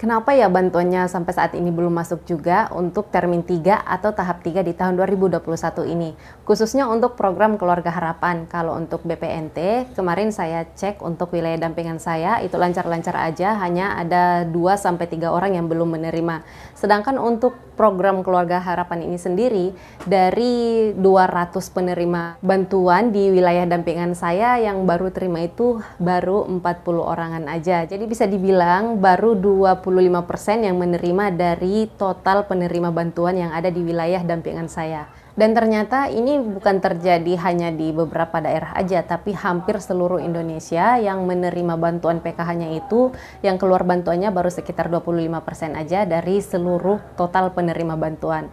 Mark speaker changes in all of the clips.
Speaker 1: Kenapa ya bantuannya sampai saat ini belum masuk juga untuk termin 3 atau tahap 3 di tahun 2021 ini? Khususnya untuk program Keluarga Harapan. Kalau untuk BPNT, kemarin saya cek untuk wilayah dampingan saya, itu lancar-lancar aja, hanya ada 2-3 orang yang belum menerima. Sedangkan untuk program Keluarga Harapan ini sendiri, dari 200 penerima bantuan di wilayah dampingan saya, yang baru terima itu baru 40 orangan aja. Jadi bisa dibilang baru 25% yang menerima dari total penerima bantuan yang ada di wilayah dampingan saya. Dan ternyata ini bukan terjadi hanya di beberapa daerah aja, tapi hampir seluruh Indonesia yang menerima bantuan PKH-nya itu, yang keluar bantuannya baru sekitar 25% aja dari seluruh total penerima bantuan.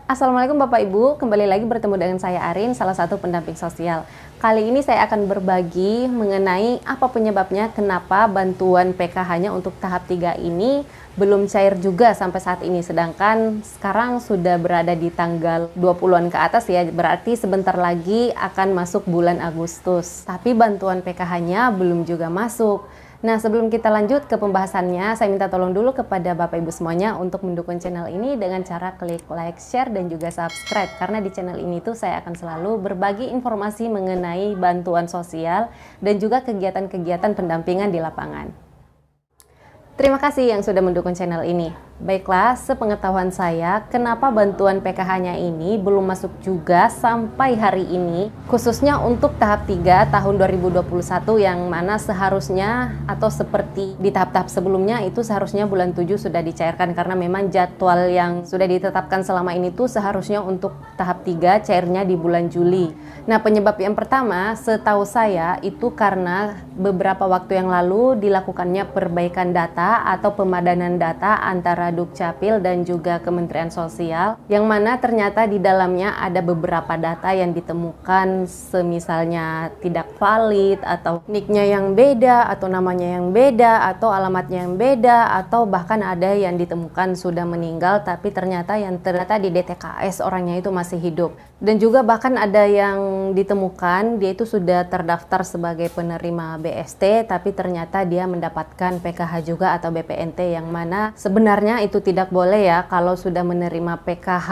Speaker 1: Assalamualaikum Bapak Ibu, kembali lagi bertemu dengan saya Arin, salah satu pendamping sosial. Kali ini saya akan berbagi mengenai apa penyebabnya kenapa bantuan PKH-nya untuk tahap 3 ini belum cair juga sampai saat ini. Sedangkan sekarang sudah berada di tanggal 20-an ke atas ya, berarti sebentar lagi akan masuk bulan Agustus. Tapi bantuan PKH-nya belum juga masuk. Nah, sebelum kita lanjut ke pembahasannya, saya minta tolong dulu kepada Bapak Ibu semuanya untuk mendukung channel ini dengan cara klik like, share, dan juga subscribe. Karena di channel ini tuh saya akan selalu berbagi informasi mengenai bantuan sosial dan juga kegiatan-kegiatan pendampingan di lapangan. Terima kasih yang sudah mendukung channel ini. Baiklah, sepengetahuan saya, kenapa bantuan PKH-nya ini belum masuk juga sampai hari ini, khususnya untuk tahap 3 tahun 2021 yang mana seharusnya atau seperti di tahap-tahap sebelumnya itu seharusnya bulan 7 sudah dicairkan karena memang jadwal yang sudah ditetapkan selama ini tuh seharusnya untuk tahap 3 cairnya di bulan Juli. Nah, penyebab yang pertama setahu saya itu karena beberapa waktu yang lalu dilakukannya perbaikan data atau pemadanan data antara Dukcapil dan juga Kementerian Sosial, yang mana ternyata di dalamnya ada beberapa data yang ditemukan semisalnya tidak valid, atau nicknya yang beda, atau namanya yang beda, atau alamatnya yang beda, atau bahkan ada yang ditemukan sudah meninggal tapi ternyata di DTKS orangnya itu masih hidup. Dan juga bahkan ada yang ditemukan dia itu sudah terdaftar sebagai penerima BST tapi ternyata dia mendapatkan PKH juga atau BPNT, yang mana sebenarnya itu tidak boleh ya. Kalau sudah menerima PKH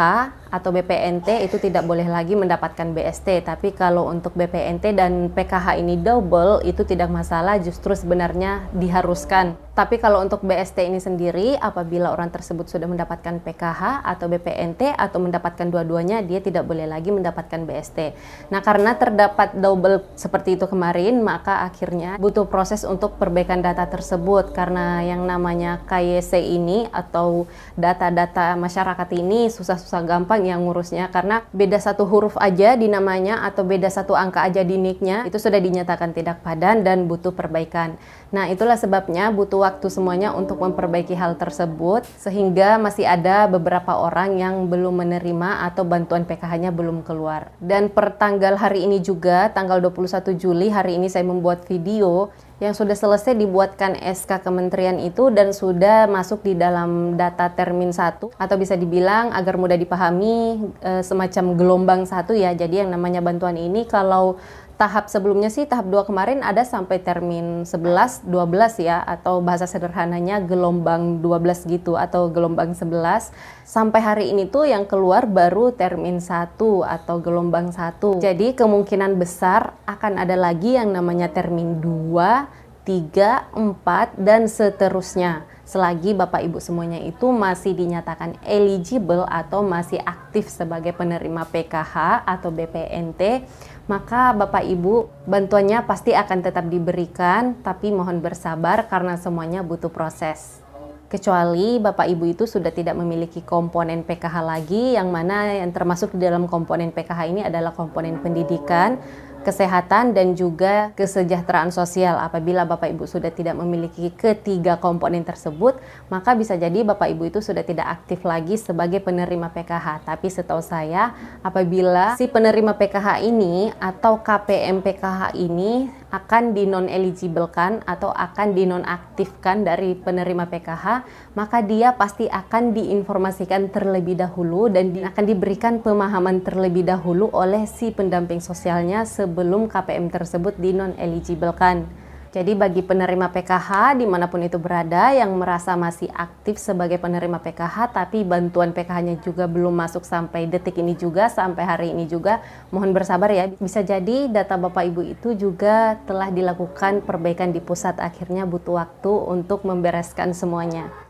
Speaker 1: atau BPNT itu tidak boleh lagi mendapatkan BST, tapi kalau untuk BPNT dan PKH ini double itu tidak masalah, justru sebenarnya diharuskan. Tapi kalau untuk BST ini sendiri, apabila orang tersebut sudah mendapatkan PKH atau BPNT atau mendapatkan dua-duanya, dia tidak boleh lagi mendapatkan BST. Nah, karena terdapat double seperti itu kemarin, maka akhirnya butuh proses untuk perbaikan data tersebut, karena yang namanya KYC ini atau data-data masyarakat ini susah-susah gampang yang ngurusnya, karena beda satu huruf aja di namanya atau beda satu angka aja di nicknya itu sudah dinyatakan tidak padan dan butuh perbaikan. Nah, itulah sebabnya butuh waktu semuanya untuk memperbaiki hal tersebut, sehingga masih ada beberapa orang yang belum menerima atau bantuan PKH-nya belum keluar. Dan per tanggal hari ini juga, tanggal 21 Juli, hari ini saya membuat video yang sudah selesai dibuatkan SK kementerian itu dan sudah masuk di dalam data termin 1, atau bisa dibilang agar mudah dipahami semacam gelombang 1 ya. Jadi yang namanya bantuan ini kalau tahap sebelumnya sih tahap 2 kemarin ada sampai termin 11, 12 ya, atau bahasa sederhananya gelombang 12 gitu atau gelombang 11. Sampai hari ini tuh yang keluar baru termin 1 atau gelombang 1. Jadi kemungkinan besar akan ada lagi yang namanya termin 2, 3, 4 dan seterusnya. Selagi Bapak Ibu semuanya itu masih dinyatakan eligible atau masih aktif sebagai penerima PKH atau BPNT, maka Bapak Ibu bantuannya pasti akan tetap diberikan, tapi mohon bersabar karena semuanya butuh proses. Kecuali Bapak Ibu itu sudah tidak memiliki komponen PKH lagi, yang mana yang termasuk di dalam komponen PKH ini adalah komponen pendidikan, kesehatan, dan juga kesejahteraan sosial. Apabila Bapak Ibu sudah tidak memiliki ketiga komponen tersebut, maka bisa jadi Bapak Ibu itu sudah tidak aktif lagi sebagai penerima PKH. Tapi setahu saya, apabila si penerima PKH ini atau KPM PKH ini akan di-non-eligible-kan atau akan dinonaktifkan dari penerima PKH, maka dia pasti akan diinformasikan terlebih dahulu dan akan diberikan pemahaman terlebih dahulu oleh si pendamping sosialnya sebelum KPM tersebut di-non-eligible-kan. Jadi bagi penerima PKH dimanapun itu berada yang merasa masih aktif sebagai penerima PKH tapi bantuan PKH-nya juga belum masuk sampai detik ini juga, sampai hari ini juga, mohon bersabar ya. Bisa jadi data Bapak Ibu itu juga telah dilakukan perbaikan di pusat, akhirnya butuh waktu untuk membereskan semuanya.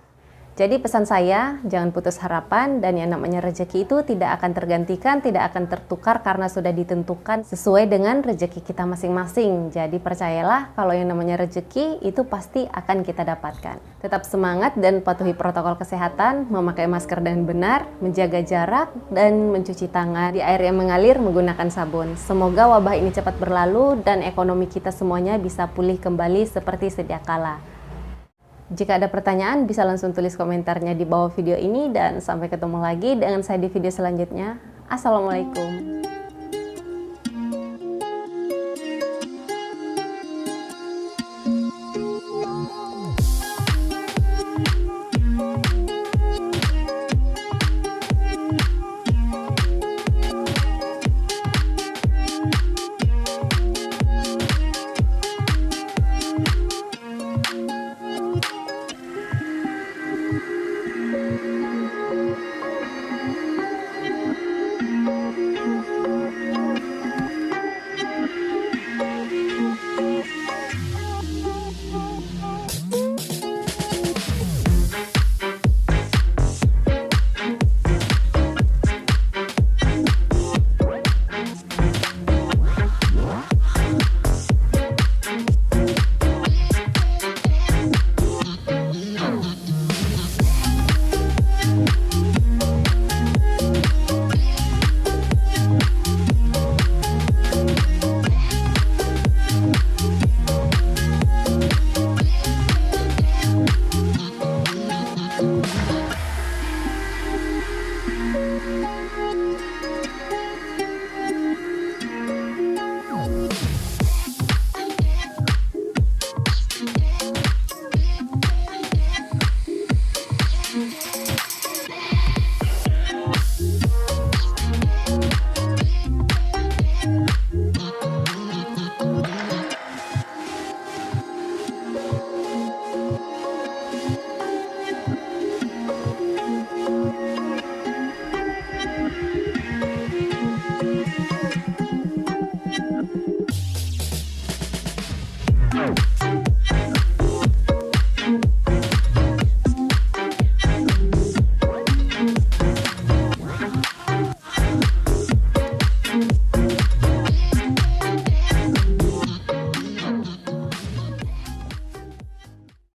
Speaker 1: Jadi pesan saya, jangan putus harapan, dan yang namanya rezeki itu tidak akan tergantikan, tidak akan tertukar karena sudah ditentukan sesuai dengan rezeki kita masing-masing. Jadi percayalah kalau yang namanya rezeki itu pasti akan kita dapatkan. Tetap semangat dan patuhi protokol kesehatan, memakai masker dengan benar, menjaga jarak, dan mencuci tangan di air yang mengalir menggunakan sabun. Semoga wabah ini cepat berlalu dan ekonomi kita semuanya bisa pulih kembali seperti sedia kala. Jika ada pertanyaan, bisa langsung tulis komentarnya di bawah video ini, dan sampai ketemu lagi dengan saya di video selanjutnya. Assalamualaikum.